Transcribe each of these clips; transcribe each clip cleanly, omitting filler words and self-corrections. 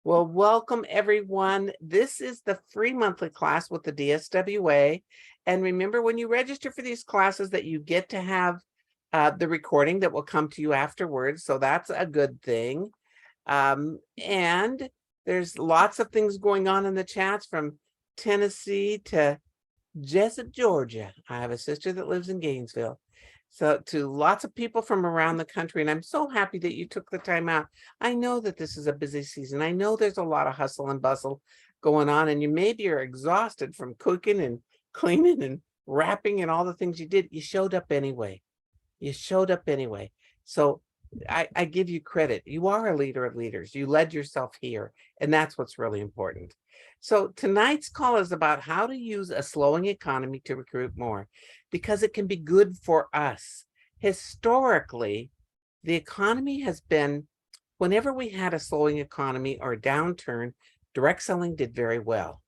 Well, welcome everyone. This is the free monthly class with the DSWA. And remember, when you register for these classes, that you get to have the recording that will come to you afterwards. So that's a good thing. And there's lots of things going on in the chats from Tennessee to Jessup, Georgia. I have a sister that lives in Gainesville. So to lots of people from around the country, and I'm so happy that you took the time out. I know that this is a busy season. I know there's a lot of hustle and bustle going on, and you maybe are exhausted from cooking and cleaning and wrapping and all the things you did. You showed up anyway. You showed up anyway. So I give you credit. You are a leader of leaders. You led yourself here, and that's what's really important. So tonight's call is about how to use a slowing economy to recruit more, because it can be good for us. Historically, the economy has been, whenever we had a slowing economy or a downturn, direct selling did very well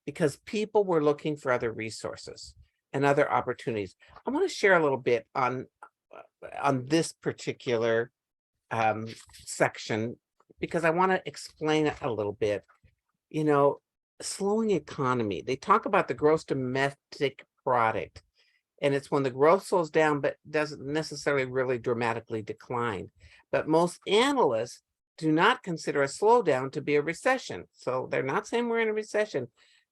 because people were looking for other resources and other opportunities. I want to share a little bit on this particular section because I want to explain it a little bit. You know, slowing economy, they talk about the gross domestic product, and it's when the growth slows down but doesn't necessarily really dramatically decline. But most analysts do not consider a slowdown to be a recession. So they're not saying we're in a recession,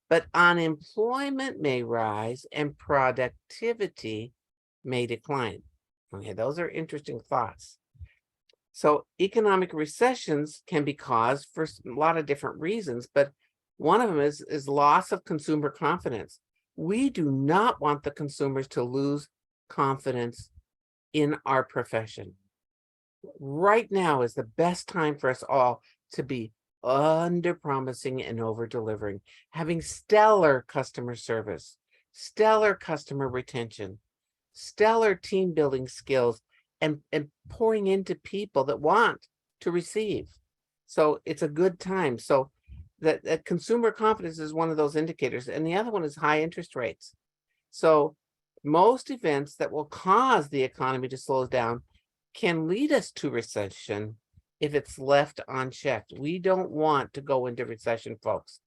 but unemployment may rise and productivity may decline. Okay, those are interesting thoughts. So economic recessions can be caused for a lot of different reasons, but one of them is loss of consumer confidence. We do not want the consumers to lose confidence in our profession. Right now is the best time for us all to be under promising and over delivering, having stellar customer service, stellar customer retention, stellar team building skills, and pouring into people that want to receive. So it's a good time. So that consumer confidence is one of those indicators. And the other one is high interest rates. So most events that will cause the economy to slow down can lead us to recession if it's left unchecked. We don't want to go into recession, folks.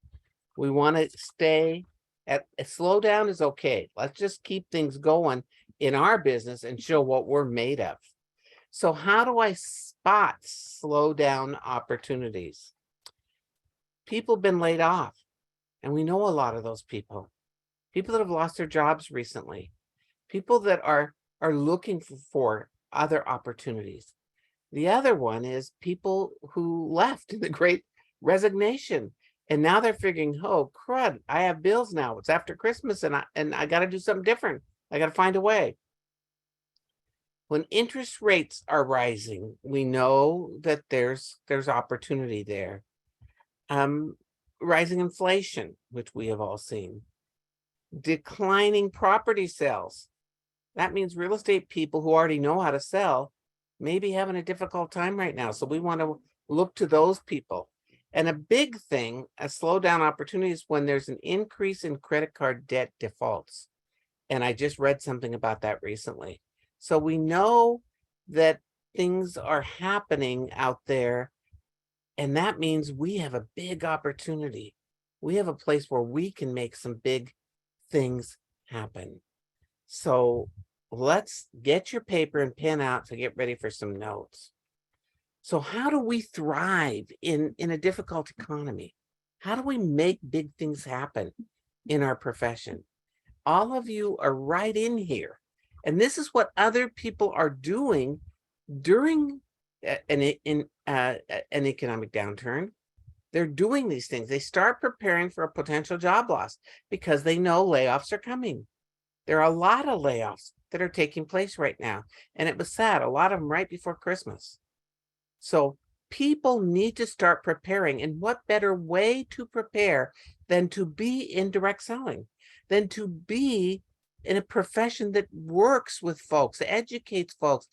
We want to stay at a slowdown is okay. Let's just keep things going in our business and show what we're made of. So how do I spot slowdown opportunities? People have been laid off, and we know a lot of those people. People that have lost their jobs recently, people that are looking for other opportunities. The other one is people who left in the great resignation, and now they're figuring, oh crud, I have bills now. It's after Christmas, and I got to do something different. I got to find a way. When interest rates are rising, we know that there's opportunity there. Rising inflation, which we have all seen. Declining property sales. That means real estate people who already know how to sell may be having a difficult time right now. So we want to look to those people. And a big thing, a slowdown opportunity, is when there's an increase in credit card debt defaults. And I just read something about that recently. So we know that things are happening out there, and that means we have a big opportunity. We have a place where we can make some big things happen. So let's get your paper and pen out to get ready for some notes. So how do we thrive in a difficult economy? How do we make big things happen in our profession? All of you are right in here. And this is what other people are doing during an economic downturn. They're doing these things. They start preparing for a potential job loss because they know layoffs are coming. There are a lot of layoffs that are taking place right now. And it was sad, a lot of them right before Christmas. So people need to start preparing. And what better way to prepare than to be in direct selling, than to be in a profession that works with folks, educates folks,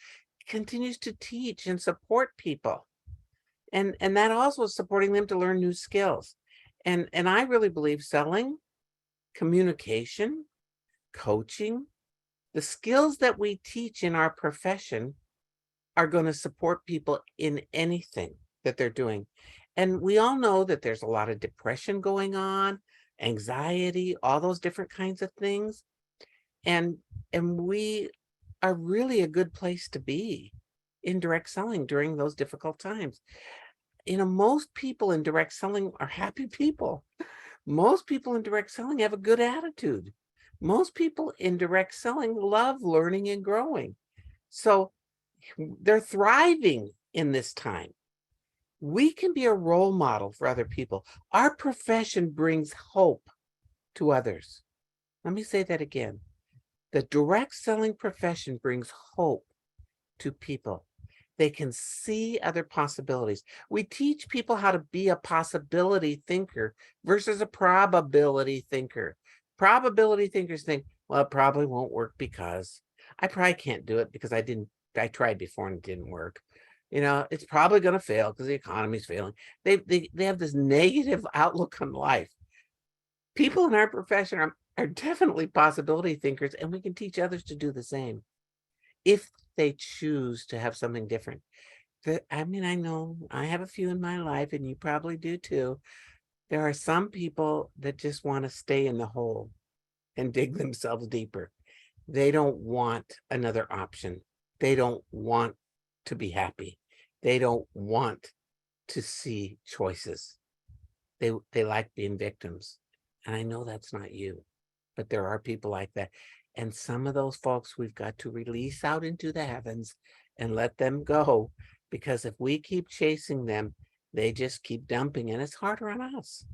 continues to teach and support people. And that also is supporting them to learn new skills. And I really believe selling, communication, coaching, the skills that we teach in our profession are going to support people in anything that they're doing. And we all know that there's a lot of depression going on, anxiety, all those different kinds of things. And we are really a good place to be in direct selling during those difficult times. Most people in direct selling are happy people. Most people in direct selling have a good attitude. Most people in direct selling love learning and growing. So they're thriving in this time. We can be a role model for other people. Our profession brings hope to others. Let me say that again. The direct selling profession brings hope to people. They can see other possibilities. We teach people how to be a possibility thinker versus a probability thinker. Probability thinkers think, well, it probably won't work because I probably can't do it because I tried before and it didn't work. It's probably going to fail because the economy's failing. They have this negative outlook on life. People in our profession are definitely possibility thinkers, and we can teach others to do the same if they choose to have something different. I know I have a few in my life, and you probably do too. There are some people that just want to stay in the hole and dig themselves deeper. They don't want another option. They don't want to be happy. They don't want to see choices. They like being victims. And I know that's not you, but there are people like that. And some of those folks we've got to release out into the heavens and let them go, because if we keep chasing them, they just keep dumping and it's harder on us.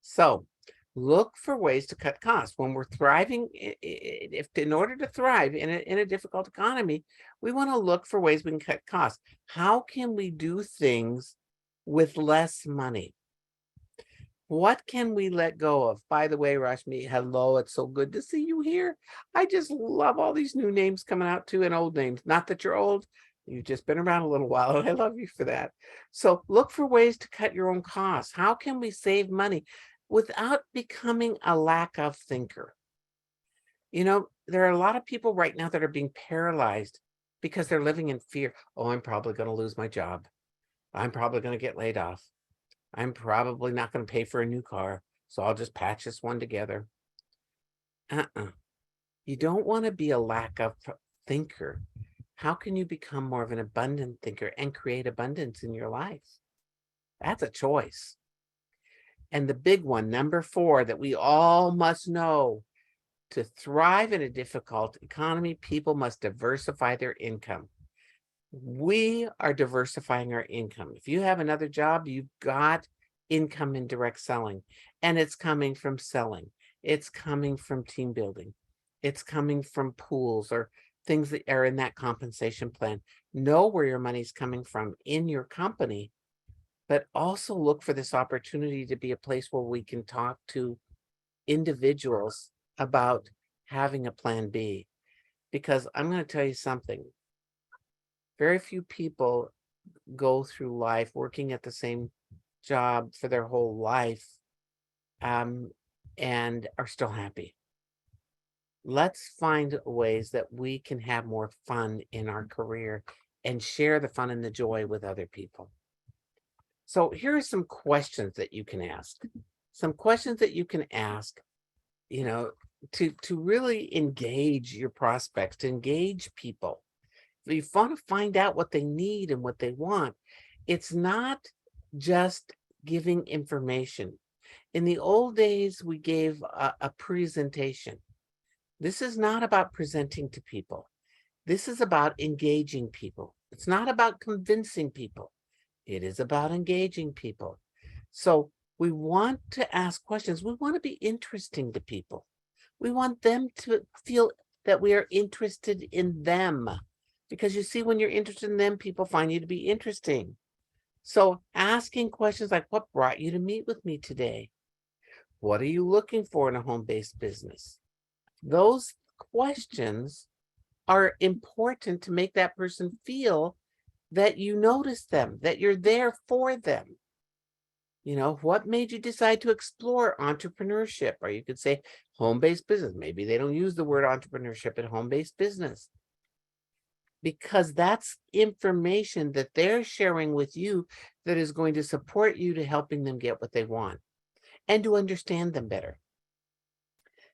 So look for ways to cut costs. When we're thriving, if in order to thrive in a difficult economy, we want to look for ways we can cut costs. How can we do things with less money? What can we let go of? By the way, Rashmi, hello. It's so good to see you here. I just love all these new names coming out too, and old names. Not that you're old. You've just been around a little while, and I love you for that. So look for ways to cut your own costs. How can we save money without becoming a lack of thinker? There are a lot of people right now that are being paralyzed because they're living in fear. Oh, I'm probably going to lose my job. I'm probably going to get laid off. I'm probably not going to pay for a new car, so I'll just patch this one together. You don't want to be a lack of thinker. How can you become more of an abundant thinker and create abundance in your life? That's a choice. And the big one, number 4, that we all must know: to thrive in a difficult economy, people must diversify their income. We are diversifying our income. If you have another job, you've got income in direct selling, and it's coming from selling. It's coming from team building. It's coming from pools or things that are in that compensation plan. Know where your money's coming from in your company, but also look for this opportunity to be a place where we can talk to individuals about having a plan B. Because I'm going to tell you something. Very few people go through life working at the same job for their whole life and are still happy. Let's find ways that we can have more fun in our career and share the fun and the joy with other people. So here are some questions that you can ask. Some questions that you can ask, to really engage your prospects, to engage people. You want to find out what they need and what they want. It's not just giving information. In the old days, we gave a presentation. This is not about presenting to people. This is about engaging people. It's not about convincing people. It is about engaging people. So we want to ask questions. We want to be interesting to people. We want them to feel that we are interested in them. Because you see, when you're interested in them, people find you to be interesting. So asking questions like, what brought you to meet with me today? What are you looking for in a home-based business? Those questions are important to make that person feel that you notice them, that you're there for them. What made you decide to explore entrepreneurship? Or you could say home-based business. Maybe they don't use the word entrepreneurship at home-based business. because that's information that they're sharing with you that is going to support you to helping them get what they want and to understand them better.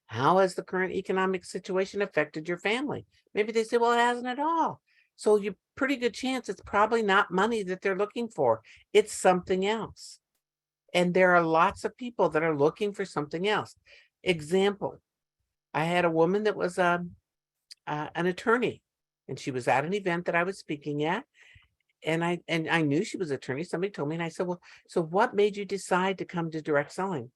How has the current economic situation affected your family? Maybe they say, well, it hasn't at all. So you pretty good chance it's probably not money that they're looking for. It's something else. And there are lots of people that are looking for something else. Example, I had a woman that was an attorney, and she was at an event that I was speaking at, and I knew she was an attorney. Somebody told me, and I said, well, so what made you decide to come to direct selling?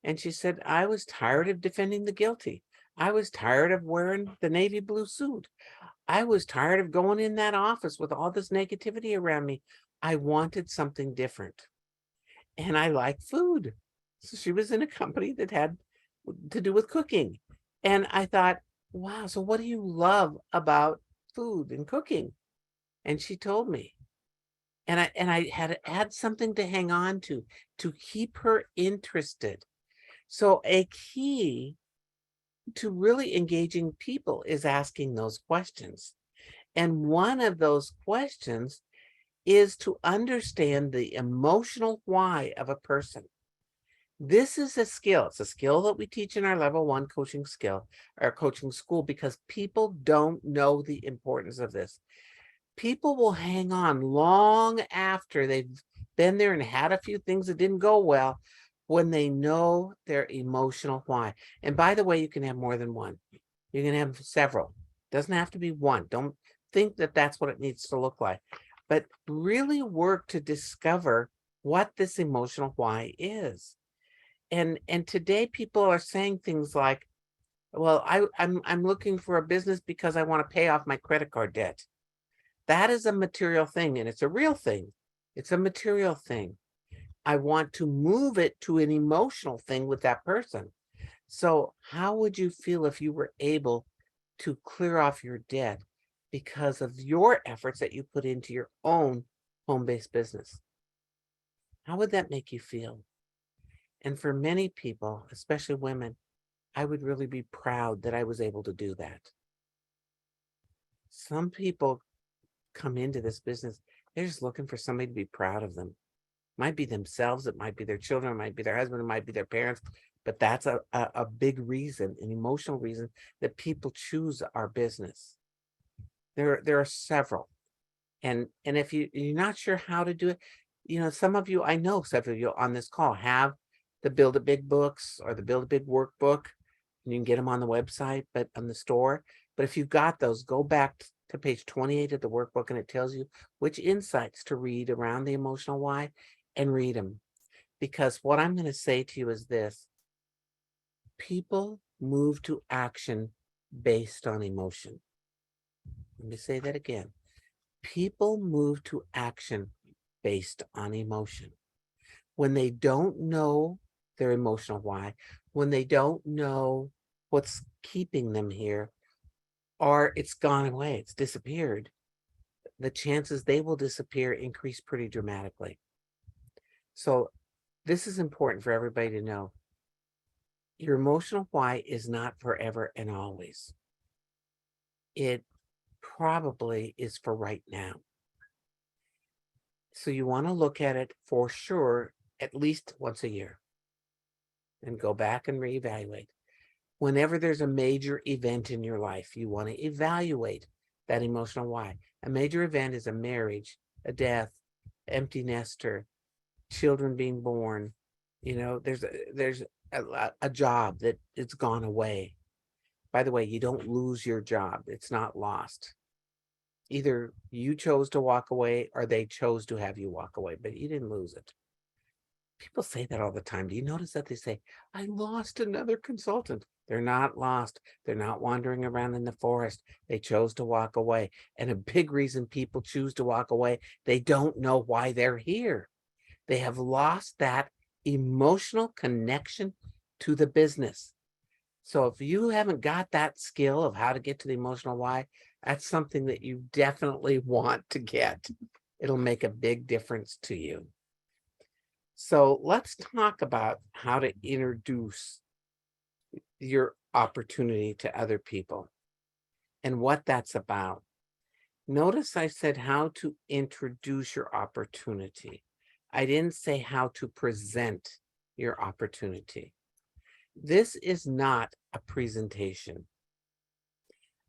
And she said, I was tired of defending the guilty. I was tired of wearing the navy blue suit. I was tired of going in that office with all this negativity around me. I wanted something different. And I like food. So she was in a company that had to do with cooking. And I thought, wow, so what do you love about food and cooking? And she told me. And I had to add something to hang on to keep her interested. So a key to really engaging people is asking those questions. And one of those questions is to understand the emotional why of a person. This is a skill. It's a skill that we teach in our level 1 coaching skill, our coaching school, because people don't know the importance of this. People will hang on long after they've been there and had a few things that didn't go well when they know their emotional why. And by the way, you can have more than one. You can have several. Doesn't have to be one. Don't think that that's what it needs to look like, but really work to discover what this emotional why is. And today people are saying things like, well, I'm looking for a business because I want to pay off my credit card debt. That is a material thing, and it's a real thing. It's a material thing. I want to move it to an emotional thing with that person. So how would you feel if you were able to clear off your debt because of your efforts that you put into your own home-based business? How would that make you feel? And for many people, especially women, I would really be proud that I was able to do that. Some people come into this business, they're just looking for somebody to be proud of them. Might be themselves, it might be their children, it might be their husband, it might be their parents, but that's a big reason, an emotional reason that people choose our business. There are several. And if you're not sure how to do it, some of you, I know several of you on this call have the Build a Big books or the Build a Big workbook, and you can get them on the website, but on the store. But if you've got those, go back to page 28 of the workbook, and it tells you which insights to read around the emotional why, and read them. Because what I'm going to say to you is this: people move to action based on emotion. Let me say that again. People move to action based on emotion. When they don't know their emotional why, when they don't know what's keeping them here, or it's gone away, it's disappeared, the chances they will disappear increase pretty dramatically. So this is important for everybody to know. Your emotional why is not forever and always. It probably is for right now. So you want to look at it for sure at least once a year and go back and reevaluate. Whenever there's a major event in your life, you want to evaluate that emotional why. A major event is a marriage, a death, empty nester, children being born. There's a job that it's gone away. By the way, you don't lose your job. It's not lost. Either you chose to walk away or they chose to have you walk away, but you didn't lose it. People say that all the time. Do you notice that they say, I lost another consultant? They're not lost. They're not wandering around in the forest. They chose to walk away. And a big reason people choose to walk away, they don't know why they're here. They have lost that emotional connection to the business. So if you haven't got that skill of how to get to the emotional why, that's something that you definitely want to get. It'll make a big difference to you. So let's talk about how to introduce your opportunity to other people and what that's about. Notice I said how to introduce your opportunity. I didn't say how to present your opportunity. This is not a presentation.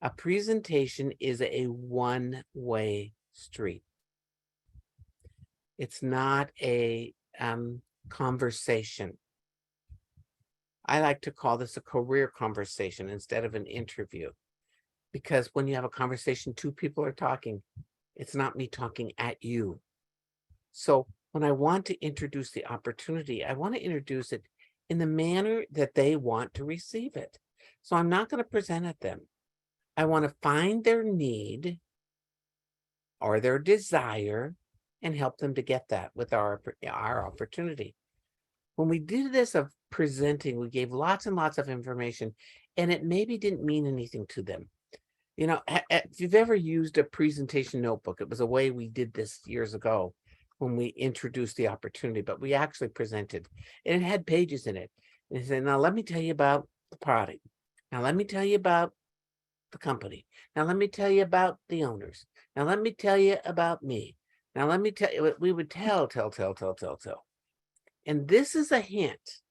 A presentation is a one-way street. It's not a conversation. I like to call this a career conversation instead of an interview. Because when you have a conversation, two people are talking. It's not me talking at you. So when I want to introduce the opportunity, I want to introduce it in the manner that they want to receive it. So I'm not going to present at them. I want to find their need or their desire and help them to get that with our opportunity. When we did this of presenting, we gave lots and lots of information, and it maybe didn't mean anything to them. You know, if you've ever used a presentation notebook, it was a way we did this years ago when we introduced the opportunity, but we actually presented, and it had pages in it. And it said, now let me tell you about the product. Now let me tell you about the company. Now let me tell you about the owners. Now let me tell you about me. Now let me tell you, we would tell. And this is a hint.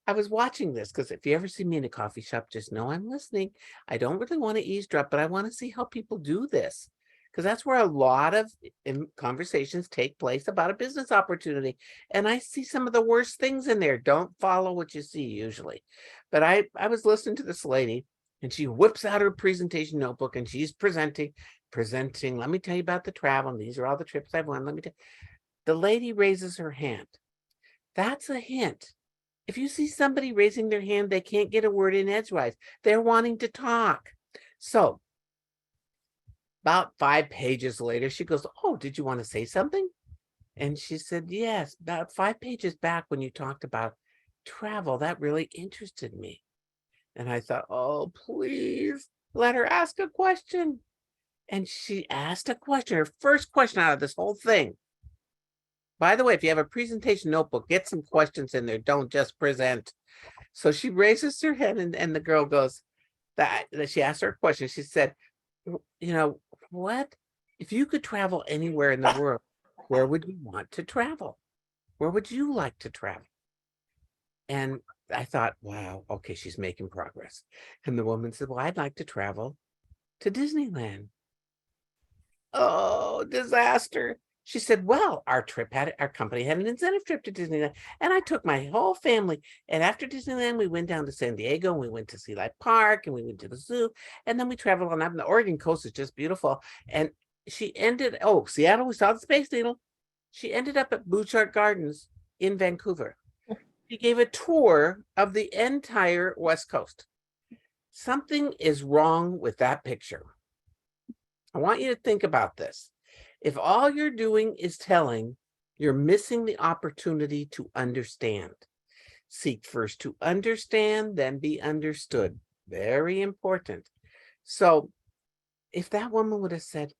I was watching this because if you ever see me in a coffee shop, just know I'm listening. I don't really want to eavesdrop, but I want to see how people do this, because that's where a lot of conversations take place about a business opportunity. And I see some of the worst things in there. Don't follow what you see usually. But I was listening to this lady, and she whips out her presentation notebook and she's presenting. Let me tell you about the travel. And these are all the trips I've won. Let me tell you. The lady raises her hand. That's a hint. If you see somebody raising their hand, they can't get a word in edgewise. They're wanting to talk. So about 5 pages later, she goes, oh, did you want to say something? And she said, yes, about 5 pages back when you talked about travel, that really interested me. And I thought, oh, please let her ask a question. And she asked a question, her first question out of this whole thing. By the way, if you have a presentation notebook, get some questions in there. Don't just present. So she raises her head, and the girl goes, that she asked her a question. She said, you know, what? If you could travel anywhere in the world, where would you want to travel? Where would you like to travel? And I thought, wow, okay, she's making progress. And the woman said, well, I'd like to travel to Disneyland. Oh, disaster. She said, well, our company had an incentive trip to Disneyland. And I took my whole family. And after Disneyland, we went down to San Diego and we went to Sea Life Park and we went to the zoo. And then we traveled on up. And the Oregon coast is just beautiful. And she ended, Seattle, we saw the Space Needle. She ended up at Bouchard Gardens in Vancouver. She gave a tour of the entire West Coast. Something is wrong with that picture. I want you to think about this. If all you're doing is telling, you're missing the opportunity to understand. Seek first to understand, then be understood. Very important. So if that woman would have said,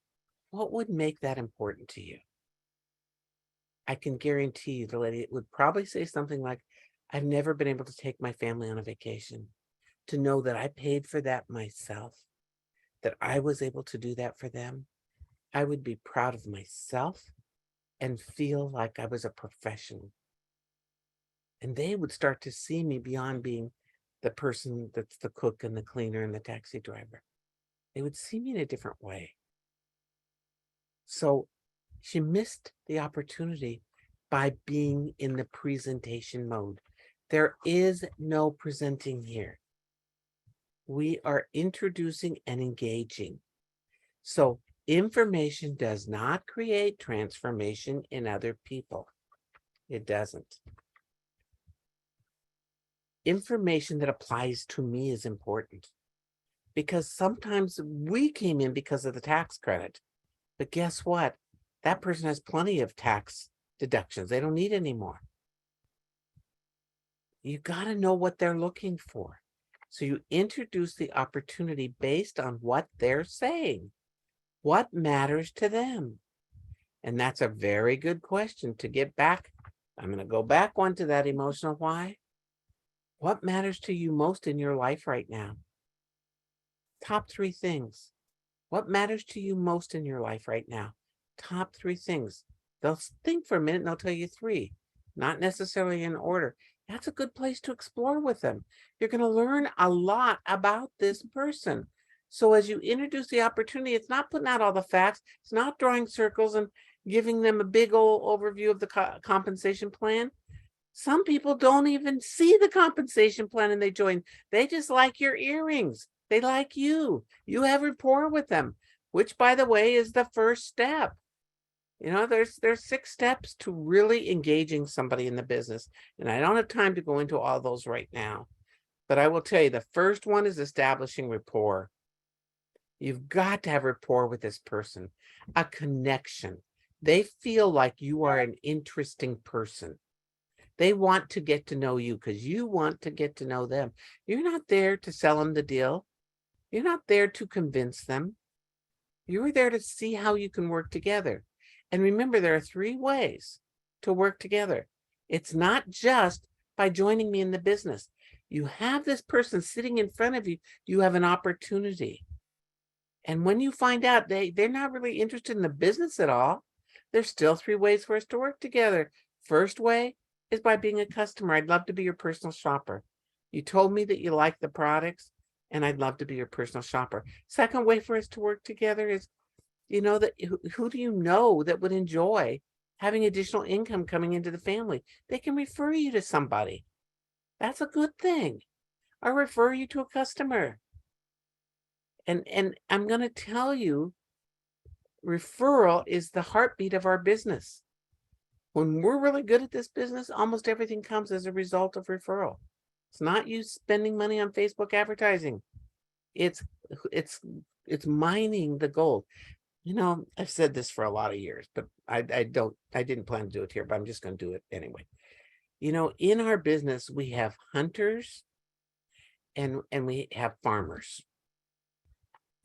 what would make that important to you? I can guarantee you the lady would probably say something like, I've never been able to take my family on a vacation. To know that I paid for that myself, that I was able to do that for them, I would be proud of myself and feel like I was a professional. And they would start to see me beyond being the person that's the cook and the cleaner and the taxi driver. They would see me in a different way. So she missed the opportunity by being in the presentation mode. There is no presenting here. We are introducing and engaging. So information does not create transformation in other people. It doesn't. Information that applies to me is important, because sometimes we came in because of the tax credit. But guess what? That person has plenty of tax deductions. They don't need any more. You got to know what they're looking for. So you introduce the opportunity based on what they're saying. What matters to them? And that's a very good question to get back. I'm going to go back one to that emotional why. What matters to you most in your life right now? Top 3 things. What matters to you most in your life right now? Top three things. They'll think for a minute and they'll tell you three, not necessarily in order. That's a good place to explore with them. You're going to learn a lot about this person. So as you introduce the opportunity, it's not putting out all the facts. It's not drawing circles and giving them a big old overview of the compensation plan. Some people don't even see the compensation plan and they join. They just like your earrings. They like you. You have rapport with them, which, by the way, is the first step. You know, there's 6 steps to really engaging somebody in the business. And I don't have time to go into all those right now. But I will tell you, the first one is establishing rapport. You've got to have rapport with this person, a connection. They feel like you are an interesting person. They want to get to know you because you want to get to know them. You're not there to sell them the deal. You're not there to convince them. You're there to see how you can work together. And remember, there are 3 ways to work together. It's not just by joining me in the business. You have this person sitting in front of you. You have an opportunity. And when you find out they're not really interested in the business at all, there's still 3 ways for us to work together. First way is by being a customer. I'd love to be your personal shopper. You told me that you like the products, and I'd love to be your personal shopper. Second way for us to work together is, you know, that who do you know that would enjoy having additional income coming into the family? They can refer you to somebody. That's a good thing. Or refer you to a customer. And I'm going to tell you, referral is the heartbeat of our business. When we're really good at this business, almost everything comes as a result of referral. It's not you spending money on Facebook advertising. It's mining the gold. You know, I've said this for a lot of years, but I didn't plan to do it here, but I'm just going to do it anyway. You know, in our business, we have hunters and we have farmers.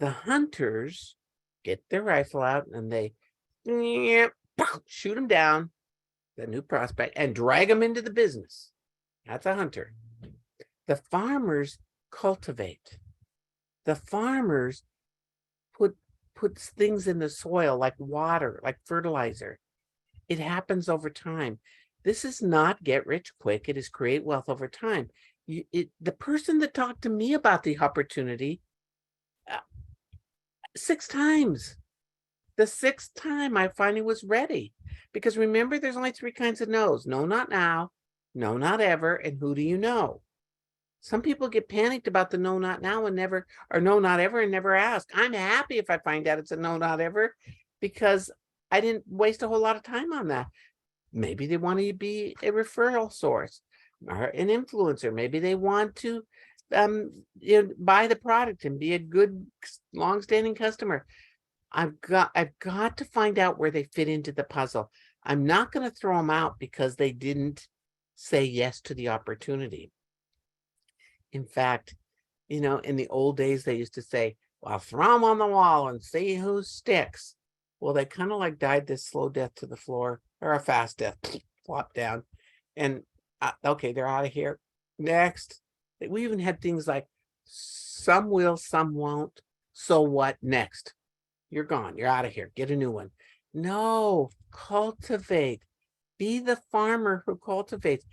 The hunters get their rifle out and they shoot them down, the new prospect, and drag them into the business. That's a hunter. The farmers cultivate. The farmers puts things in the soil like water, like fertilizer. It happens over time. This is not get rich quick. It is create wealth over time. The person that talked to me about the opportunity 6 times. The 6th time I finally was ready. Because remember, there's only 3 kinds of no's. No, not now. No, not ever. And who do you know? Some people get panicked about the no, not now and never, or no, not ever and never ask. I'm happy if I find out it's a no, not ever, because I didn't waste a whole lot of time on that. Maybe they want to be a referral source or an influencer. Maybe they want to buy the product and be a good, long-standing customer. I've got to find out where they fit into the puzzle. I'm not going to throw them out because they didn't say yes to the opportunity. In fact, you know, in the old days, they used to say, well, throw them on the wall and see who sticks. Well, they kind of like died this slow death to the floor, or a fast death, flop down. And okay, they're out of here. Next. We even had things like some will, some won't. So what next? You're gone. You're out of here. Get a new one. No, cultivate. Be the farmer who cultivates.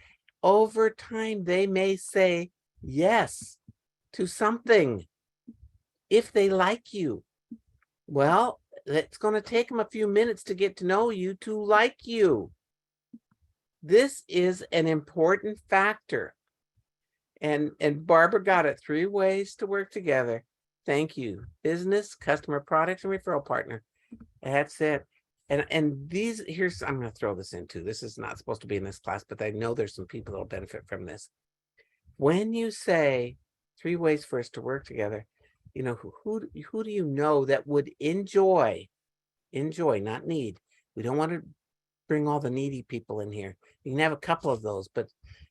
Over time, they may say yes to something if they like you. Well, it's going to take them a few minutes to get to know you, to like you. This is an important factor. And Barbara got it. 3 ways to work together. Thank you. Business, customer, products, and referral partner. That's it. And these, here's, I'm going to throw this in too. This is not supposed to be in this class, but I know there's some people that will benefit from this. When you say 3 ways for us to work together, you know, who do you know that would enjoy, not need. We don't want to bring all the needy people in here. You can have a couple of those, but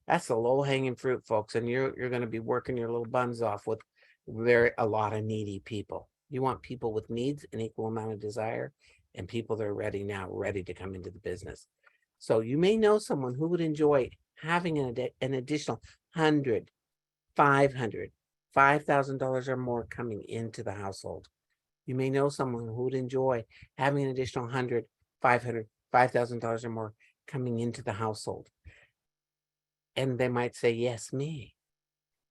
that's the low-hanging fruit, folks. And you're going to be working your little buns off with a lot of needy people. You want people with needs, an equal amount of desire, and people that are ready to come into the business. So you may know someone who would enjoy having an additional $100, $500, $5,000 or more coming into the household. You may know someone who would enjoy having an additional 100, 500, $5,000 or more coming into the household. And they might say, yes, me.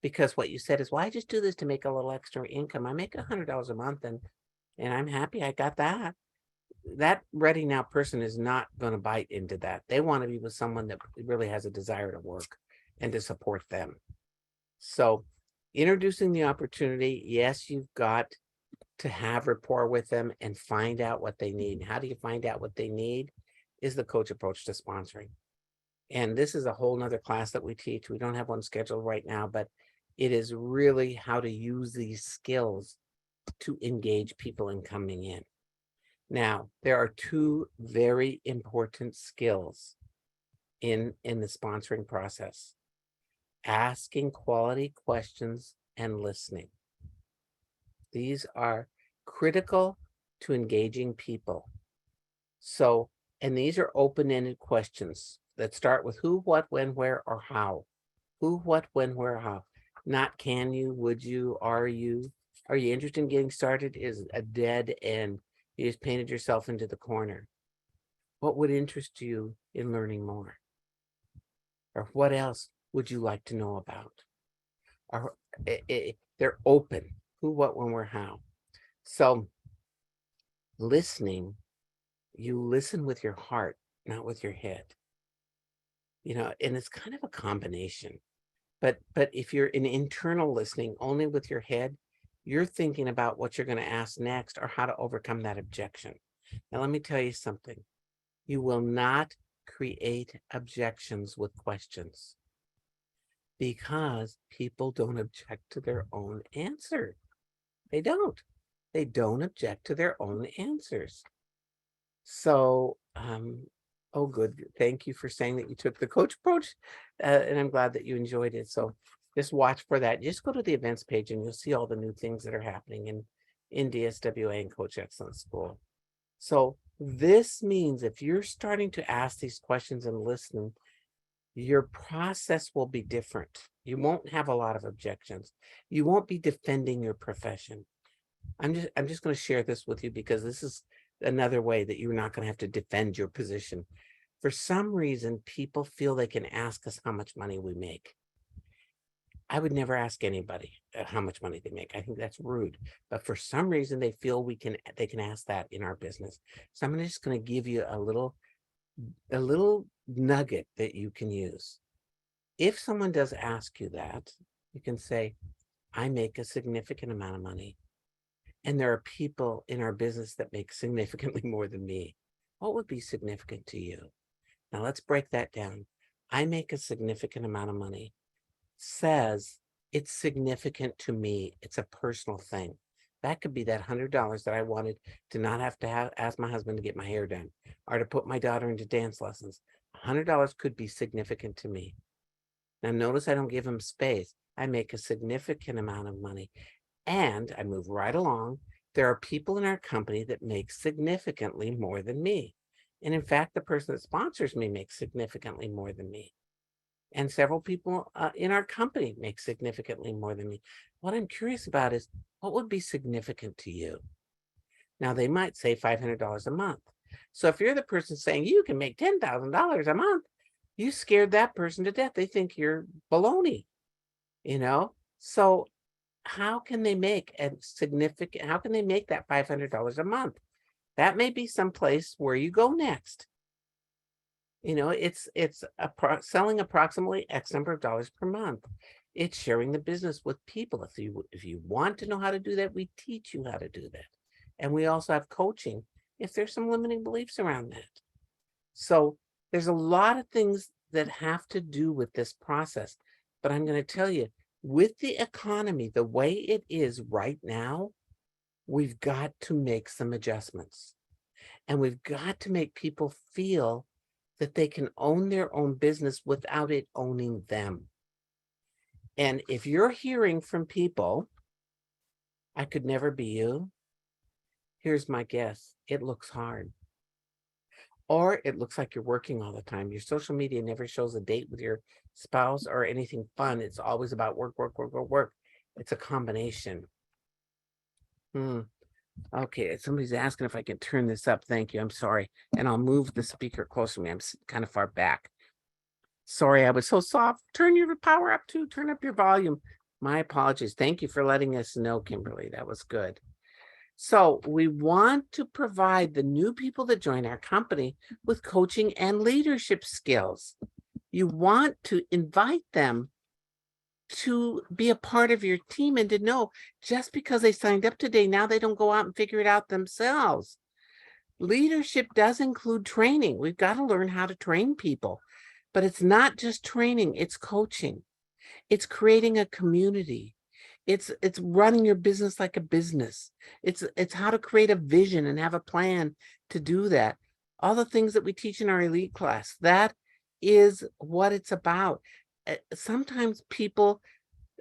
Because what you said is, well, I just do this to make a little extra income. I make $100 a month and I'm happy I got that. That ready now person is not going to bite into that. They want to be with someone that really has a desire to work and to support them. So introducing the opportunity, yes, you've got to have rapport with them and find out what they need. How do you find out what they need? Is the coach approach to sponsoring. And this is a whole nother class that we teach. We don't have one scheduled right now, but it is really how to use these skills to engage people in coming in. Now, there are two very important skills in the sponsoring process: asking quality questions and listening. These are critical to engaging people. So, and these are open-ended questions that start with who, what, when, where, or how. Who, what, when, where, how. Not can you, would you, are you interested in getting started is a dead end. You just painted yourself into the corner. What would interest you in learning more? Or what else would you like to know about? Or they're open. Who, what, when, where, how. So listening, you listen with your heart, not with your head. And it's kind of a combination. But if you're in internal listening only with your head, you're thinking about what you're going to ask next or how to overcome that objection. Now, let me tell you something. You will not create objections with questions because people don't object to their own answer. They don't. They don't object to their own answers. So, oh, good. Thank you for saying that you took the coach approach, and I'm glad that you enjoyed it. So just watch for that. Just go to the events page and you'll see all the new things that are happening in DSWA and Coach Excellence School. So this means if you're starting to ask these questions and listen, your process will be different. You won't have a lot of objections. You won't be defending your profession. I'm just going to share this with you because this is another way that you're not going to have to defend your position. For some reason, people feel they can ask us how much money we make. I would never ask anybody how much money they make. I think that's rude. But for some reason, they feel they can ask that in our business. So I'm just going to give you a little nugget that you can use. If someone does ask you that, you can say, I make a significant amount of money. And there are people in our business that make significantly more than me. What would be significant to you? Now let's break that down. I make a significant amount of money. Says it's significant to me. It's a personal thing. That could be that $100 that I wanted to not have to ask my husband to get my hair done or to put my daughter into dance lessons. $100 could be significant to me. Now notice I don't give him space. I make a significant amount of money. And I move right along. There are people in our company that make significantly more than me. And in fact, the person that sponsors me makes significantly more than me. And several people in our company make significantly more than me. What I'm curious about is what would be significant to you? Now, they might say $500 a month. So if you're the person saying you can make $10,000 a month, you scared that person to death. They think you're baloney, So how can they make how can they make that $500 a month? That may be someplace where you go next. It's selling approximately X number of dollars per month. It's sharing the business with people. If you want to know how to do that, we teach you how to do that. And we also have coaching if there's some limiting beliefs around that. So there's a lot of things that have to do with this process. But I'm going to tell you, with the economy, the way it is right now, we've got to make some adjustments. And we've got to make people feel that they can own their own business without it owning them. And if you're hearing from people, I could never be you, here's my guess. It looks hard. Or it looks like you're working all the time. Your social media never shows a date with your spouse or anything fun. It's always about work, work, work, work, work. It's a combination. Okay, somebody's asking if I can turn this up. Thank you. I'm sorry. And I'll move the speaker closer to me. I'm kind of far back. Sorry, I was so soft. Turn your power up too. Turn up your volume. My apologies. Thank you for letting us know, Kimberly. That was good. So we want to provide the new people that join our company with coaching and leadership skills. You want to invite them to be a part of your team and to know just because they signed up today, now they don't go out and figure it out themselves. Leadership does include training. We've got to learn how to train people, but it's not just training, it's coaching. It's creating a community. It's running your business like a business. It's how to create a vision and have a plan to do that. All the things that we teach in our elite class, that is what it's about. Sometimes people,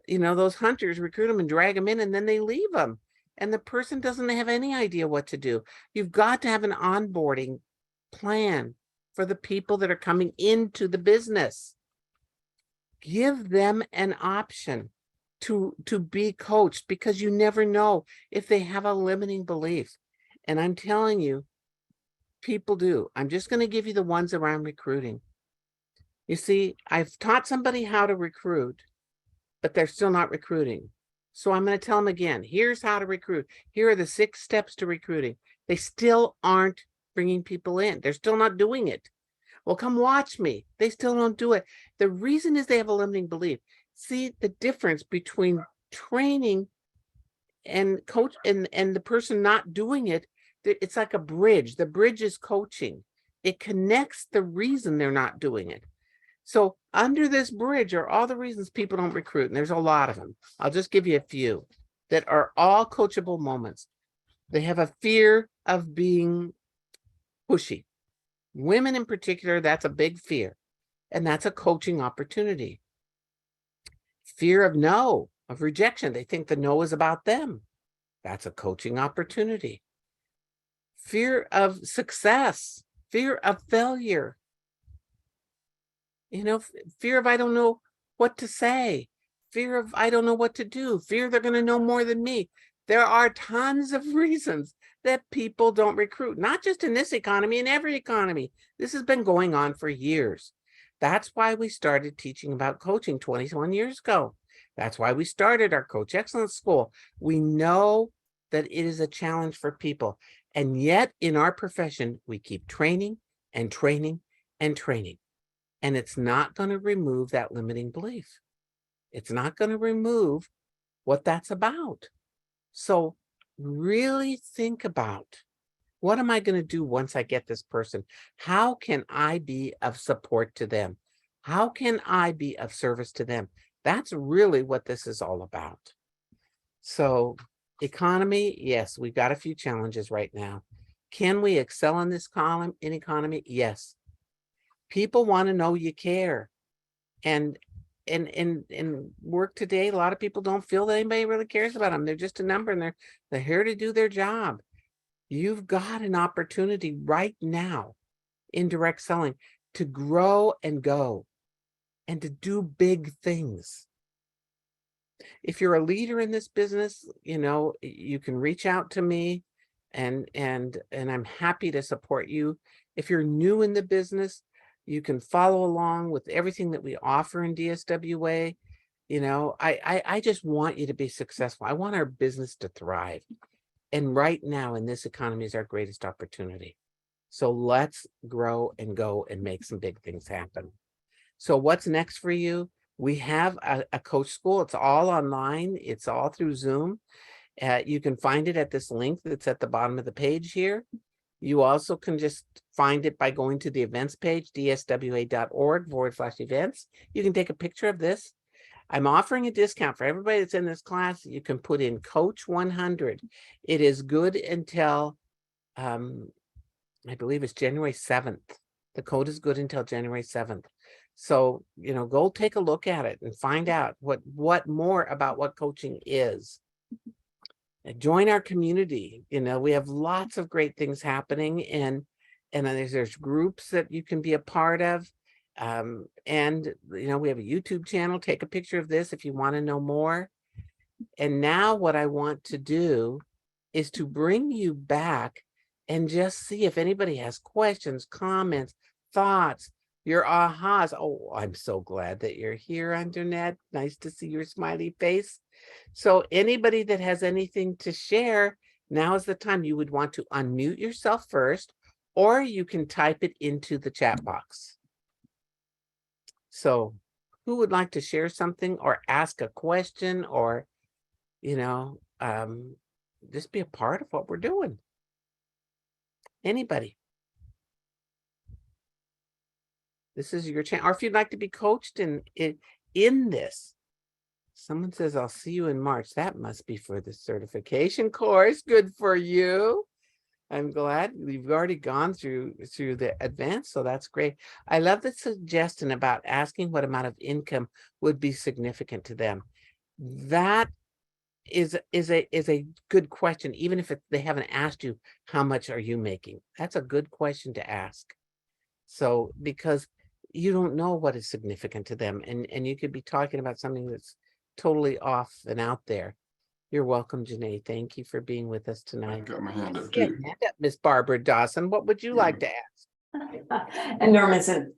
those hunters recruit them and drag them in and then they leave them. And the person doesn't have any idea what to do. You've got to have an onboarding plan for the people that are coming into the business. Give them an option to be coached, because you never know if they have a limiting belief. And I'm telling you, people do. I'm just going to give you the ones around recruiting. You see, I've taught somebody how to recruit, but they're still not recruiting. So I'm going to tell them again, here's how to recruit. Here are the 6 steps to recruiting. They still aren't bringing people in. They're still not doing it. Well, come watch me. They still don't do it. The reason is they have a limiting belief. See the difference between training and coach and the person not doing it. It's like a bridge. The bridge is coaching. It connects the reason they're not doing it. So under this bridge are all the reasons people don't recruit, and there's a lot of them. I'll just give you a few that are all coachable moments. They have a fear of being pushy. Women in particular, that's a big fear, and that's a coaching opportunity. Fear of no, of rejection. They think the no is about them. That's a coaching opportunity. Fear of success, fear of failure. Fear of I don't know what to say, fear of I don't know what to do, fear they're going to know more than me. There are tons of reasons that people don't recruit, not just in this economy, in every economy. This has been going on for years. That's why we started teaching about coaching 21 years ago. That's why we started our Coach Excellence School. We know that it is a challenge for people. And yet in our profession, we keep training and training and training. And it's not going to remove that limiting belief. It's not going to remove what that's about. So really think about, what am I going to do once I get this person? How can I be of support to them? How can I be of service to them? That's really what this is all about. So economy, yes, we've got a few challenges right now. Can we excel in this column in economy? Yes. People want to know you care. And in work today, a lot of people don't feel that anybody really cares about them. They're just a number, and they're here to do their job. You've got an opportunity right now in direct selling to grow and go and to do big things. If you're a leader in this business, you can reach out to me and I'm happy to support you. If you're new in the business, you can follow along with everything that we offer in DSWA. I just want you to be successful. I want our business to thrive. And right now in this economy is our greatest opportunity. So let's grow and go and make some big things happen. So what's next for you? We have a coach school. It's all online. It's all through Zoom. You can find it at this link that's at the bottom of the page here. You also can just find it by going to the events page, dswa.org/events. You can take a picture of this. I'm offering a discount for everybody that's in this class. You can put in Coach 100. It is good until, I believe it's January 7th. The code is good until January 7th. So, go take a look at it and find out what more about what coaching is. Join our community. We have lots of great things happening, and there's groups that you can be a part of. And we have a YouTube channel. Take a picture of this if you want to know more. And now what I want to do is to bring you back and just see if anybody has questions, comments, thoughts, your ahas. Oh, I'm so glad that you're here, Antoinette. Nice to see your smiley face. So anybody that has anything to share, now is the time. You would want to unmute yourself first, or you can type it into the chat box. So who would like to share something or ask a question or, just be a part of what we're doing? Anybody? This is your chance. Or if you'd like to be coached in this. Someone says, I'll see you in March. That must be for the certification course. Good for you. I'm glad you've already gone through the advance, so that's great. I love the suggestion about asking what amount of income would be significant to them. That is a good question, even if they haven't asked you how much are you making. That's a good question to ask. So because you don't know what is significant to them, and you could be talking about something that's totally off and out there. You're welcome, Janae. Thank you for being with us tonight. I've got my hand up Yeah, too. hand up, Miss Barbara Dawson. What would you like to ask? And Norman's in,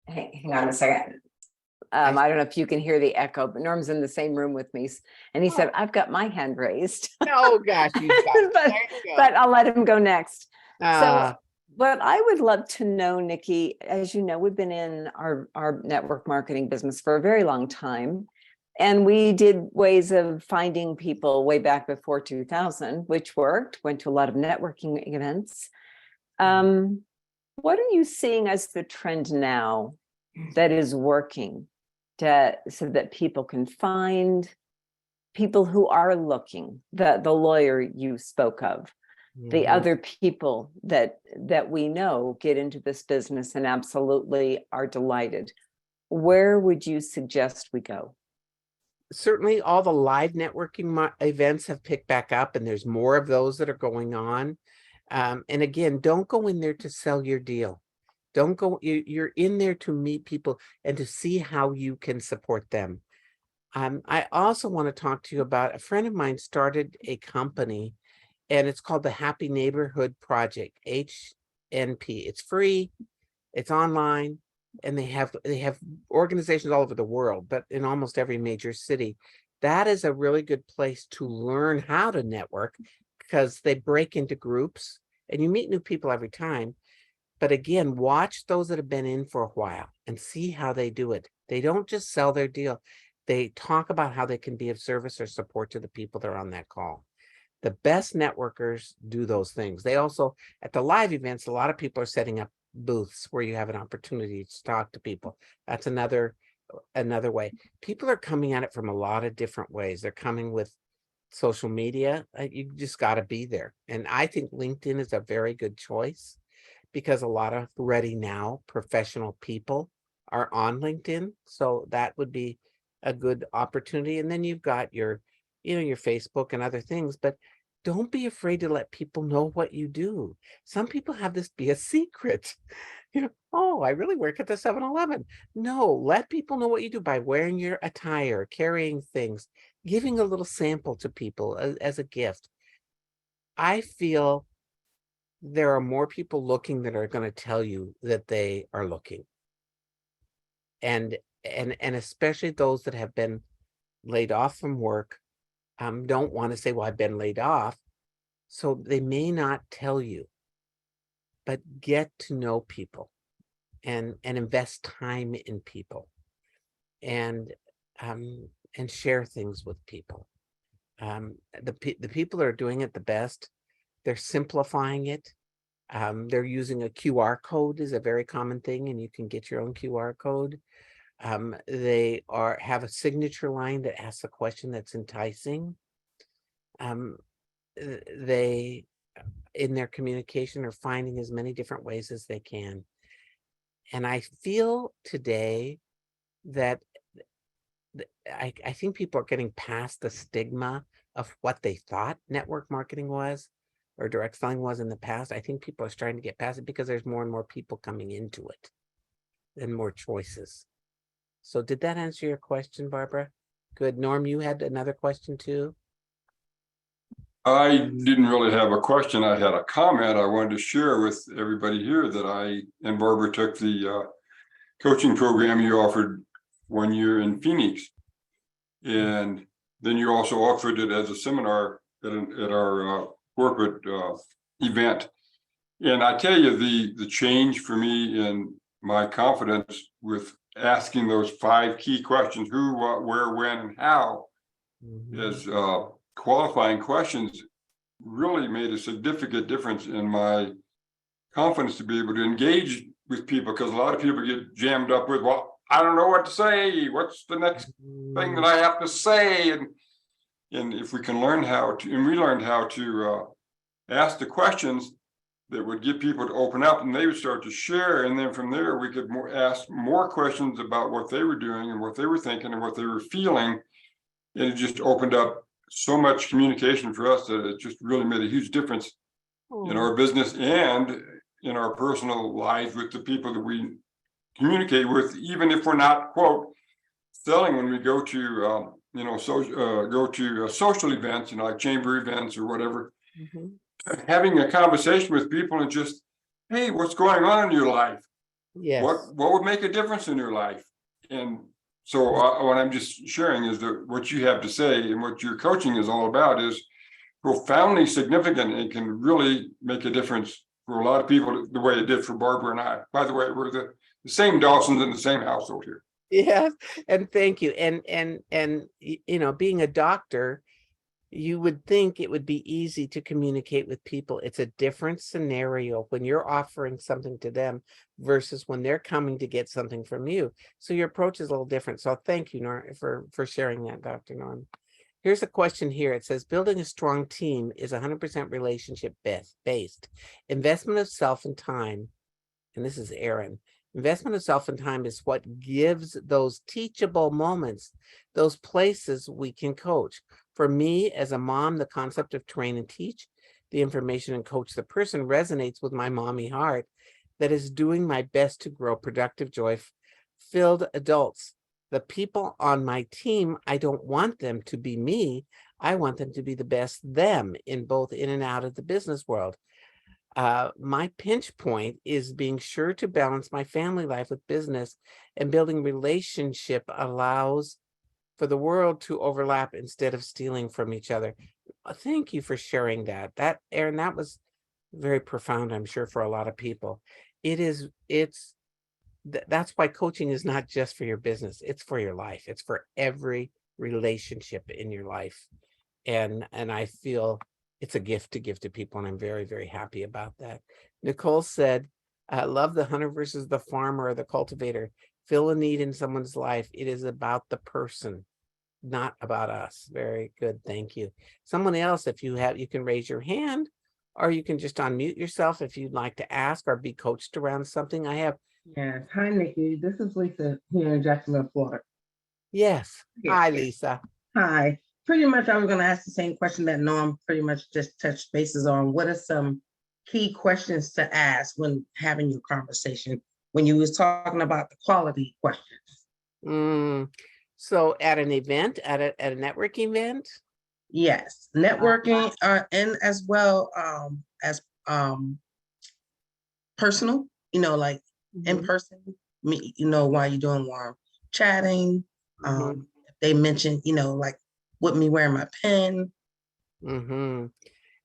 hang on a second. I don't know if you can hear the echo, but Norm's in the same room with me. And he said, I've got my hand raised. Oh gosh, you got but I'll let him go next. Uh, So what I would love to know, Nicki, as you know, we've been in our network marketing business for a very long time. And we did ways of finding people way back before 2000, which worked, went to a lot of networking events. What are you seeing as the trend now that is working so that people can find people who are looking, the lawyer you spoke of, the other people that we know get into this business and absolutely are delighted? Where would you suggest we go? Certainly all the live networking events have picked back up, and there's more of those that are going on. And again, don't go in there to sell your deal. Don't go, you're in there to meet people and to see how you can support them. I also want to talk to you about, a friend of mine started a company, and it's called the Happy Neighborhood Project, HNP. It's free, it's online, and they have organizations all over the world, but in almost every major city. That is a really good place to learn how to network, because they break into groups and you meet new people every time. But again, watch those that have been in for a while and see how they do it. They don't just sell their deal. They talk about how they can be of service or support to the people that are on that call. The best networkers do those things. They also, at the live events, a lot of people are setting up booths where you have an opportunity to talk to people. That's another way. People are coming at it from a lot of different ways. They're coming with social media. You just got to be there. And I think LinkedIn is a very good choice, because a lot of ready now professional people are on LinkedIn. So that would be a good opportunity. And then you've got your Facebook and other things, but don't be afraid to let people know what you do. Some people have this be a secret. Oh, I really work at the 7-Eleven. No, let people know what you do by wearing your attire, carrying things, giving a little sample to people as a gift. I feel there are more people looking that are going to tell you that they are looking. And especially those that have been laid off from work, don't want to say, well, I've been laid off. So they may not tell you, but get to know people and invest time in people and share things with people. The people that are doing it the best, they're simplifying it. They're using a QR code is a very common thing, and you can get your own QR code. They have a signature line that asks a question that's enticing. They, in their communication, are finding as many different ways as they can. And I feel today that I think people are getting past the stigma of what they thought network marketing was or direct selling was in the past. I think people are starting to get past it because there's more and more people coming into it and more choices. So did that answer your question, Barbara? Good. Norm, you had another question too? I didn't really have a question. I had a comment I wanted to share with everybody here that I and Barbara took the coaching program you offered 1 year in Phoenix. And then you also offered it as a seminar at our corporate event. And I tell you, the change for me in my confidence with asking those 5 key questions, who, what, where, when, and how, as qualifying questions, really made a significant difference in my confidence to be able to engage with people, because a lot of people get jammed up with, well, I don't know what to say. What's the next thing that I have to say? And if we can learn how to, and we learned how to ask the questions that would get people to open up, and they would start to share. And then from there, we could ask more questions about what they were doing and what they were thinking and what they were feeling. And it just opened up so much communication for us that it just really made a huge difference in our business and in our personal lives with the people that we communicate with, even if we're not, quote, selling. When we go to social events, like chamber events or whatever, having a conversation with people and just, hey, what's going on in your life? Yes. What would make a difference in your life? And so what I'm just sharing is that what you have to say and what your coaching is all about is profoundly significant and can really make a difference for a lot of people, the way it did for Barbara and I. By the way, we're the same Dawsons in the same household here. Yes, and thank you. And being a doctor, you would think it would be easy to communicate with people. It's a different scenario when you're offering something to them versus when they're coming to get something from you. So your approach is a little different. So thank you, Norm, for sharing that, Dr. Norm. Here's a question here. It says, building a strong team is 100% relationship based. Investment of self and time, and this is Aaron, investment of self and time is what gives those teachable moments, those places we can coach. For me, as a mom, the concept of train and teach, the information and coach the person resonates with my mommy heart that is doing my best to grow productive, joy-filled adults. The people on my team, I don't want them to be me. I want them to be the best them in both in and out of the business world. My pinch point is being sure to balance my family life with business, and building relationship allows for the world to overlap instead of stealing from each other. Thank you for sharing that. Aaron, that was very profound, I'm sure, for a lot of people. That's why coaching is not just for your business. It's for your life. It's for every relationship in your life. And I feel it's a gift to give to people, and I'm very, very happy about that. Nicole said, I love the hunter versus the farmer or the cultivator. Fill a need in someone's life. It is about the person, not about us. Very good. Thank you. Someone else, if you can raise your hand, or you can just unmute yourself if you'd like to ask or be coached around something. I have. Yes. Hi, Nikki. This is Lisa here in Jacksonville, Florida. Yes. Hi, Lisa. Hi. Pretty much, I was going to ask the same question that Norm pretty much just touched bases on. What are some key questions to ask when having your conversation, when you was talking about the quality questions? So at an event, at a networking event? Yes, networking, and as well as personal, like in person, while you're doing warm chatting. They mentioned, like with me wearing my pen.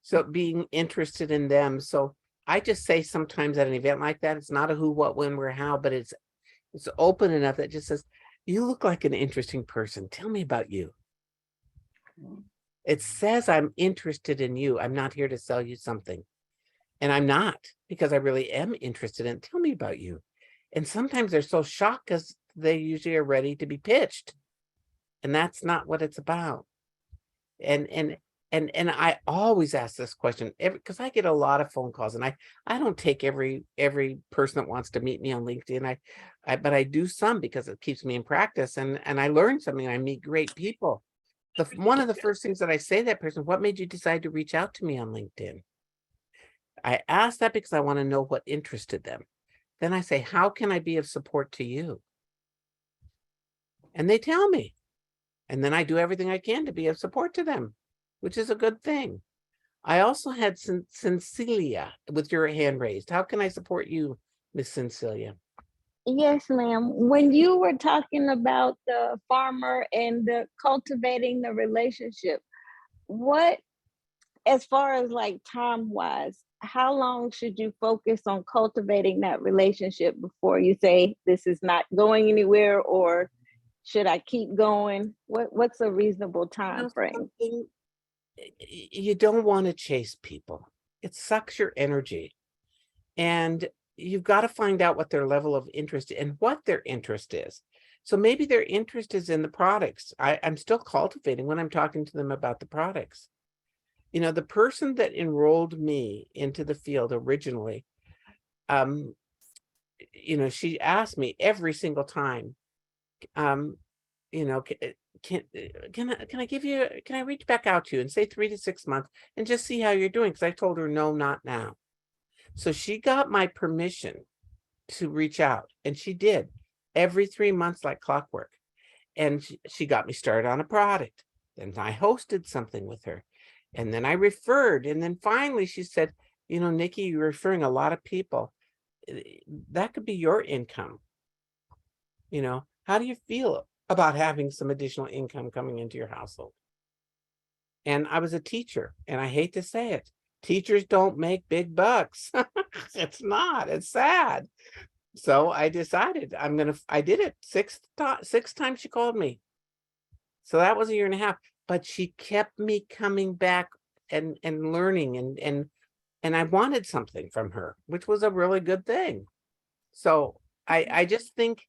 So being interested in them. So I just say sometimes at an event like that, it's not a who, what, when, where, how, but it's open enough that just says, you look like an interesting person. Tell me about you. It says I'm interested in you. I'm not here to sell you something. And I'm not, because I really am interested in. Tell me about you. And sometimes they're so shocked because they usually are ready to be pitched. And that's not what it's about. And I always ask this question because I get a lot of phone calls, and I don't take every person that wants to meet me on LinkedIn. But I do some because it keeps me in practice, and I learn something. I meet great people. One of the first things that I say to that person, what made you decide to reach out to me on LinkedIn? I ask that because I want to know what interested them. Then I say, how can I be of support to you? And they tell me. And then I do everything I can to be of support to them, which is a good thing. I also had Cecilia with your hand raised. How can I support you, Miss Cecilia? Yes, ma'am. When you were talking about the farmer and the cultivating the relationship, what, as far as like time wise, how long should you focus on cultivating that relationship before you say this is not going anywhere, or should I keep going? What's a reasonable time frame? You don't want to chase people. It sucks your energy. And you've got to find out what their level of interest and what their interest is. So maybe their interest is in the products. I'm still cultivating when I'm talking to them about the products. You know, the person that enrolled me into the field originally, you know, she asked me every single time, you know, can I give you, can I reach back out to you and say 3 to 6 months and just see how you're doing? Because I told her, no, not now. So she got my permission to reach out, and she did every 3 months like clockwork. And she got me started on a product. Then I hosted something with her, and then I referred. And then finally she said, you know, Nicki, you're referring a lot of people. That could be your income. You know, how do you feel about having some additional income coming into your household? And I was a teacher, and I hate to say it, teachers don't make big bucks. It's not, it's sad. So I decided I did it six times she called me. So that was a year and a half, but she kept me coming back and learning and I wanted something from her, which was a really good thing. So I just think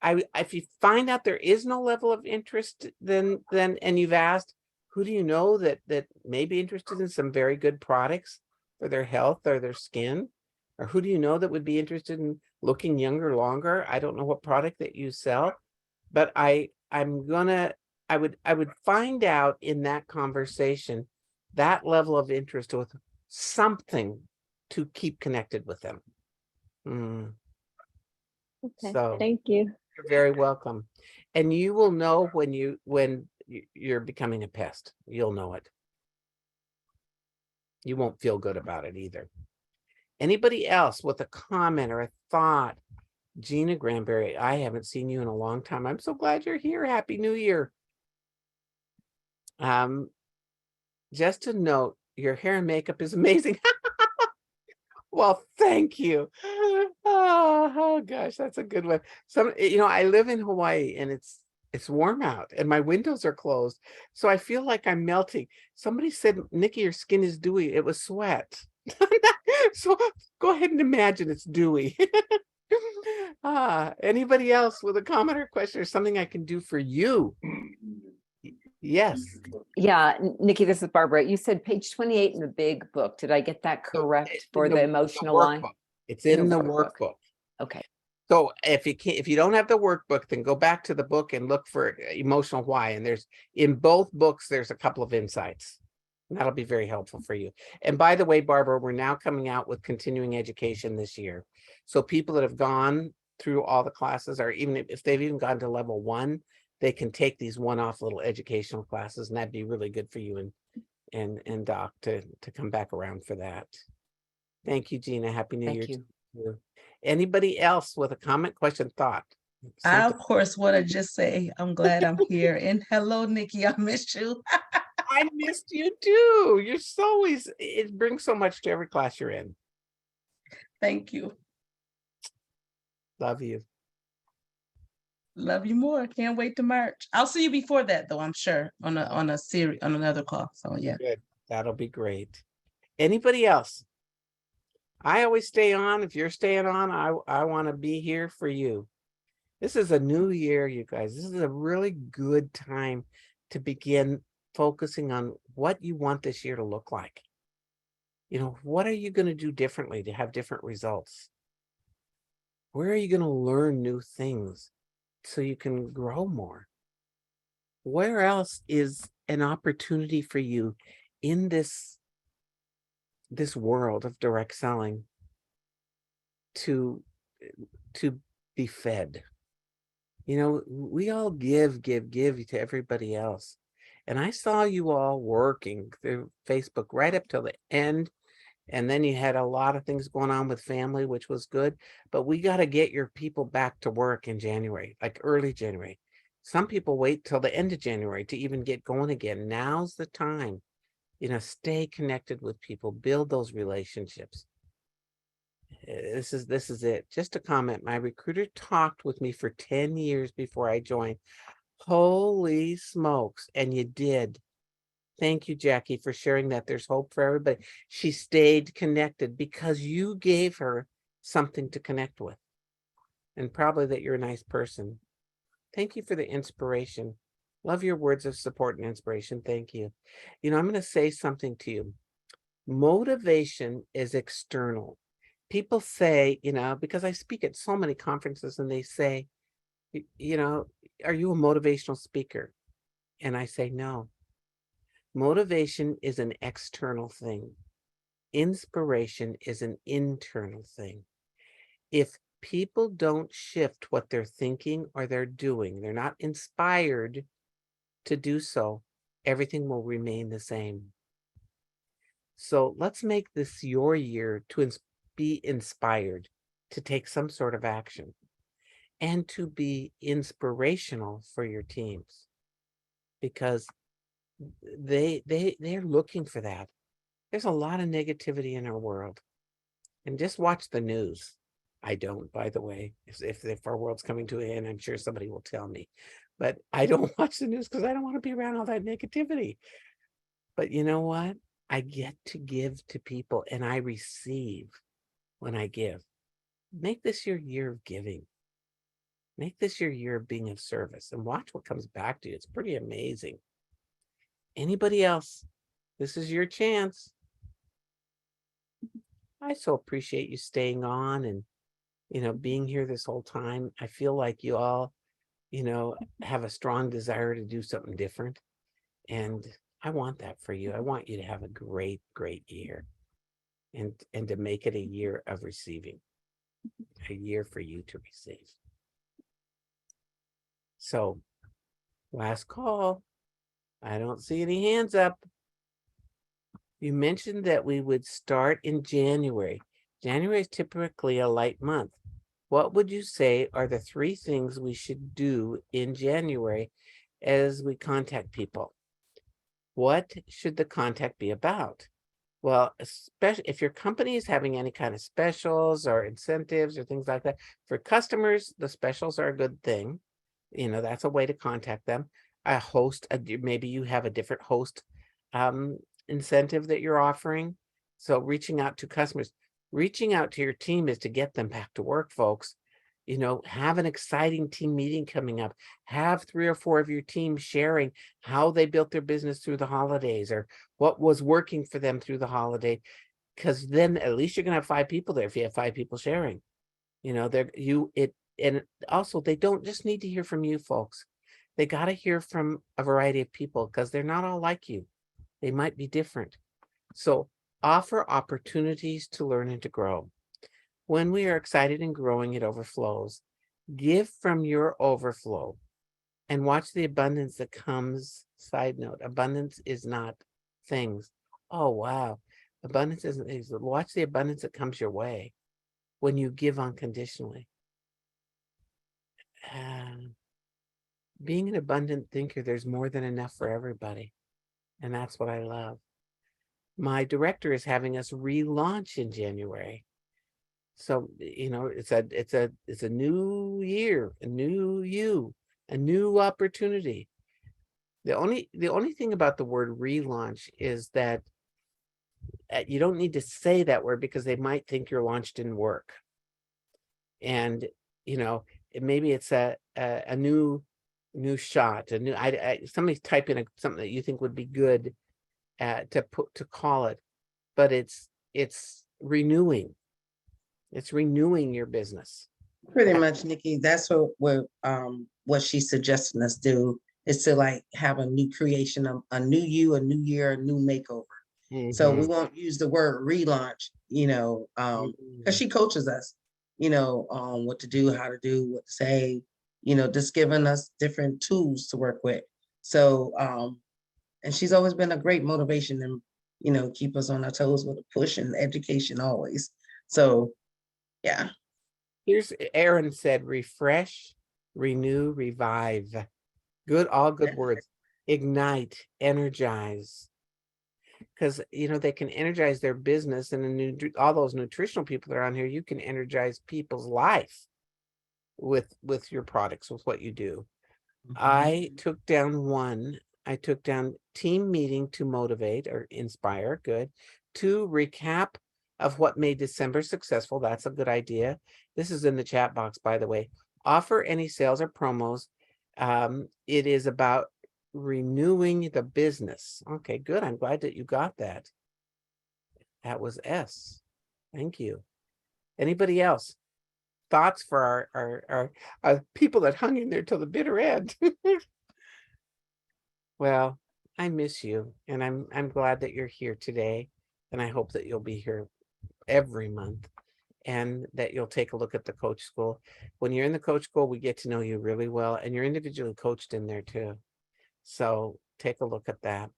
if you find out there is no level of interest, then and you've asked, who do you know that may be interested in some very good products for their health or their skin? Or who do you know that would be interested in looking younger longer? I don't know what product that you sell, but I would find out in that conversation that level of interest with something to keep connected with them. Okay, So thank you. you're very welcome. And you will know when you're becoming a pest. You'll know it. You won't feel good about it either. Anybody else with a comment or a thought? Gina Granberry, I haven't seen you in a long time. I'm so glad you're here. Happy New Year. Just a note, your hair and makeup is amazing. Well, thank you. Oh gosh, that's a good one. You know, I live in Hawaii and it's warm out and my windows are closed. So I feel like I'm melting. Somebody said, Nicki, your skin is dewy. It was sweat. So go ahead and imagine it's dewy. Anybody else with a comment or question or something I can do for you? Yes. Yeah, Nicki, this is Barbara. You said page 28 in the big book. Did I get that correct for the emotional line? It's in the workbook. Okay. So if you don't have the workbook, then go back to the book and look for emotional why. And there's in both books, there's a couple of insights. And that'll be very helpful for you. And by the way, Barbara, we're now coming out with continuing education this year. So people that have gone through all the classes, or even if they've even gone to level 1, they can take these one-off little educational classes, and that'd be really good for you and Doc to come back around for that. Thank you, Gina. Happy New Year Thank to you. Anybody else with a comment, question, thought? I, Something? of course, want to just say I'm glad I'm here. And hello, Nicki, I missed you. I missed you too. You're so always, it brings so much to every class you're in. Thank you. Love you. Love you more. Can't wait to March. I'll see you before that, though, I'm sure, on a series, on another call. So yeah. Good. That'll be great. Anybody else? I always stay on. If you're staying on, I want to be here for you. This is a new year, you guys. This is a really good time to begin focusing on what you want this year to look like. You know, what are you going to do differently to have different results? Where are you going to learn new things so you can grow more? Where else is an opportunity for you in this world of direct selling to be fed? You know, we all give to everybody else. And I saw you all working through Facebook right up till the end. And then you had a lot of things going on with family, which was good. But we got to get your people back to work in January, like early January. Some people wait till the end of January to even get going again. Now's the time. Stay connected with people, build those relationships. This is it. Just a comment. My recruiter talked with me for 10 years before I joined. Holy smokes. And you did. Thank you, Jackie, for sharing that. There's hope for everybody. She stayed connected because you gave her something to connect with. And probably that you're a nice person. Thank you for the inspiration. Love your words of support and inspiration. Thank you. I'm going to say something to you. Motivation is external. People say, because I speak at so many conferences and they say, are you a motivational speaker? And I say, no. Motivation is an external thing. Inspiration is an internal thing. If people don't shift what they're thinking or they're doing, they're not inspired to do so, everything will remain the same. So let's make this your year to be inspired to take some sort of action and to be inspirational for your teams, because they're looking for that. There's a lot of negativity in our world, and just watch the news. I don't, by the way. If our world's coming to an end, I'm sure somebody will tell me, but I don't watch the news because I don't want to be around all that negativity. But you know what? I get to give to people and I receive when I give. Make this your year of giving. Make this your year of being of service and watch what comes back to you. It's pretty amazing. Anybody else? This is your chance. I so appreciate you staying on and, being here this whole time. I feel like you all, have a strong desire to do something different. And I want that for you. I want you to have a great, great year and to make it a year of receiving, a year for you to receive. So, last call. I don't see any hands up. You mentioned that we would start in January. January is typically a light month. What would you say are the 3 things we should do in January as we contact people? What should the contact be about? Well, especially if your company is having any kind of specials or incentives or things like that, for customers, the specials are a good thing. That's a way to contact them. A host, maybe you have a different host incentive that you're offering. So reaching out to customers, reaching out to your team is to get them back to work, folks. Have an exciting team meeting coming up. Have 3 or 4 of your team sharing how they built their business through the holidays or what was working for them through the holiday. Because then at least you're gonna have 5 people there if you have 5 people sharing. And also they don't just need to hear from you, folks. They got to hear from a variety of people because they're not all like you. They might be different. So offer opportunities to learn and to grow. When we are excited and growing, it overflows. Give from your overflow and watch the abundance that comes. Side note, abundance is not things. Oh, wow. Abundance isn't things. Watch the abundance that comes your way when you give unconditionally. Being an abundant thinker, there's more than enough for everybody. And that's what I love. My director is having us relaunch in January. So, it's a new year, a new you, a new opportunity. The only thing about the word relaunch is that you don't need to say that word because they might think your launch didn't work. And, maybe it's a new shot, a new, somebody type in something that you think would be good to call it, but it's renewing. It's renewing your business. Pretty much, Nikki, that's what she's suggesting us do is to like have a new creation, a new you, a new year, a new makeover. So we won't use the word relaunch, because she coaches us, what to do, how to do, what to say, just giving us different tools to work with. So And she's always been a great motivation and, you know, keep us on our toes with a push and education always. So, yeah. Here's Aaron said, refresh, renew, revive. Good, all good Yeah. words. Ignite, energize. Because you know they can energize their business, and all those nutritional people that are on here, you can energize people's life with your products, with what you do. I took down team meeting to motivate or inspire. Good. 2, recap of what made December successful. That's a good idea. This is in the chat box, by the way. Offer any sales or promos. It is about renewing the business. Okay, good. I'm glad that you got that. That was S. Thank you. Anybody else? Thoughts for our people that hung in there till the bitter end? Well, I miss you, and I'm glad that you're here today, and I hope that you'll be here every month, and that you'll take a look at the coach school. When you're in the coach school, we get to know you really well, and you're individually coached in there too. So take a look at that.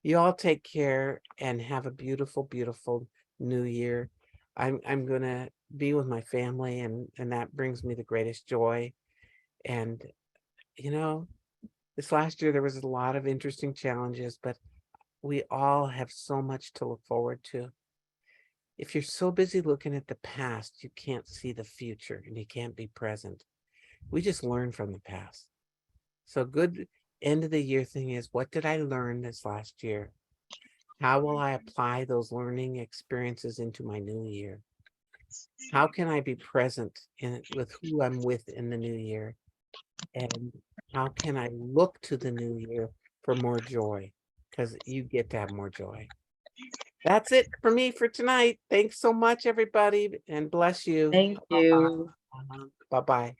You all take care and have a beautiful, beautiful new year. I'm gonna be with my family, and that brings me the greatest joy. And you know, this last year there was a lot of interesting challenges, but we all have so much to look forward to. If you're so busy looking at the past, you can't see the future and you can't be present. We just learn from the past. So good end of the year thing is, what did I learn this last year? How will I apply those learning experiences into my new year? How can I be present with who I'm with in the new year? And how can I look to the new year for more joy? Because you get to have more joy. That's it for me for tonight. Thanks so much, everybody, and bless you. Thank you. Bye-bye.